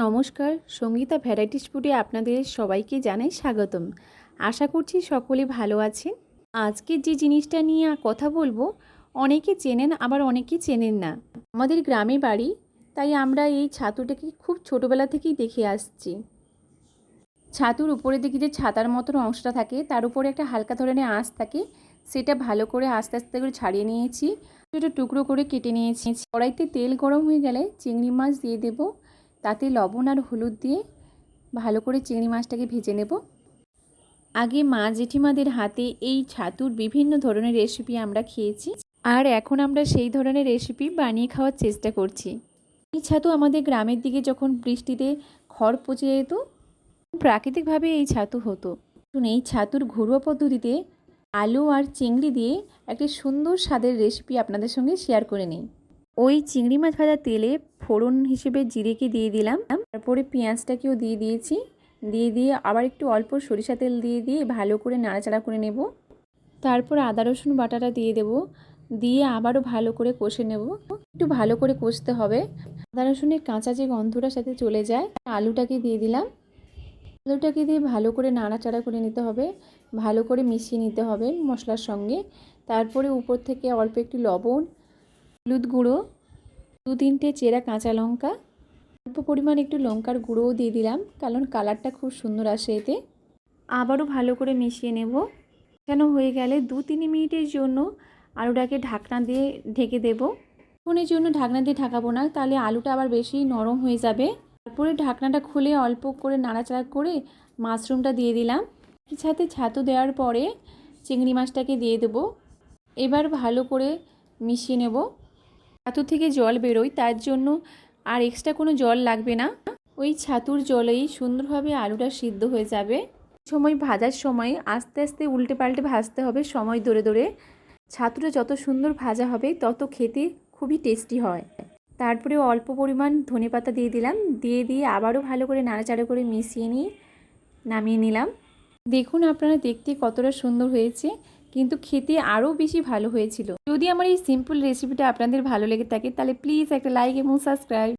নমস্কার, সঙ্গীতা ভ্যারাইটিস ফুডে আপনাদের সবাইকে জানাই স্বাগতম। আশা করছি সকলে ভালো আছেন। আজকে যে জিনিসটা নিয়ে কথা বলবো, অনেকে চেনেন আবার অনেকে চেনেন না। আমাদের গ্রামে বাড়ি, তাই আমরা এই ছাতুটাকে খুব ছোটোবেলা থেকেই দেখে আসছি। ছাতুর উপরের দিকে যে ছাতার মতন অংশটা থাকে, তার উপরে একটা হালকা ধরনের আঁশ থাকে, সেটা ভালো করে আস্তে আস্তে করে ছাড়িয়ে নিয়েছি, ছোটো টুকরো করে কেটে নিয়েছি। কড়াইতে তেল গরম হয়ে গেলে চিংড়ি মাছ দিয়ে দেব, তাতে লবণ আর হলুদ দিয়ে ভালো করে চিংড়ি মাছটাকে ভেজে নেব। আগে মা জেঠিমাদের হাতে এই ছাতুর বিভিন্ন ধরনের রেসিপি আমরা খেয়েছি, আর এখন আমরা সেই ধরনের রেসিপি বানিয়ে খাওয়ার চেষ্টা করছি। এই ছাতু আমাদের গ্রামের দিকে যখন বৃষ্টিতে খড় পচে যেত, প্রাকৃতিকভাবে এই ছাতু হতো। এই ছাতুর ঘরোয়া পদ্ধতিতে আলু আর চিংড়ি দিয়ে একটি সুন্দর স্বাদের রেসিপি আপনাদের সঙ্গে শেয়ার করে নিই। ওই চিংড়ি মাছ ভাজা তেলে ফোড়ন হিসেবে জিরেকে দিয়ে দিলাম, তারপরে পেঁয়াজটাকেও দিয়ে দিয়েছি, দিয়ে আবার একটু অল্প সরিষা তেল দিয়ে ভালো করে নাড়াচাড়া করে নেব। তারপর আদা রসুন বাটাটা দিয়ে দেব, দিয়ে আবারও ভালো করে কষে নেব। একটু ভালো করে কষতে হবে, আদা রসুনের কাঁচা যে গন্ধটার সাথে চলে যায়। আলুটাকে দিয়ে দিলাম, আলুটাকে দিয়ে ভালো করে নাড়াচাড়া করে নিতে হবে, ভালো করে মিশিয়ে নিতে হবে মশলার সঙ্গে। তারপরে উপর থেকে অল্প একটু লবণ, হলুদ গুঁড়ো, 2-3টে চেরা কাঁচা লঙ্কা, অল্প পরিমাণ একটু লঙ্কার গুঁড়োও দিয়ে দিলাম, কারণ কালারটা খুব সুন্দর আসে এতে। আবারও ভালো করে মিশিয়ে নেব। কেন হয়ে গেলে 2-3 মিনিটের জন্য আলুটাকে ঢাকনা দিয়ে ঢেকে দেব। কিছুক্ষণের জন্য ঢাকনা দিয়ে ঢাকাবো না, তাহলে আলুটা আবার বেশি নরম হয়ে যাবে। তারপরে ঢাকনাটা খুলে অল্প করে নাড়াচাড়া করে মাশরুমটা দিয়ে দিলাম। সাথে ছাতু দেওয়ার পরে চিংড়ি মাছটাকে দিয়ে দেব। এবার ভালো করে মিশিয়ে নেব। ছাতু থেকে জল বেরোয়, তার জন্য আর এক্সট্রা কোনো জল লাগবে না। ওই ছাতুর জলেই সুন্দরভাবে আলুটা সিদ্ধ হয়ে যাবে। সময় ভাজার সময় আস্তে আস্তে উল্টে পাল্টে ভাজতে হবে সময় ধরে ধরে। ছাতুটা যত সুন্দর ভাজা হবে তত খেতে খুবই টেস্টি হয়। তারপরে অল্প পরিমাণ ধনেপাতা দিয়ে দিলাম, দিয়ে আবারও ভালো করে নাড়াচাড়া করে মিশিয়ে নিয়ে নামিয়ে নিলাম। দেখুন আপনারা দেখতে কতটা সুন্দর হয়েছে, কিন্তু খেতে আরও বেশি ভালো হয়েছিল। যদি আমার এই সিম্পল রেসিপিটা আপনাদের ভালো লেগে থাকে, তাহলে প্লিজ একটা লাইক এবং সাবস্ক্রাইব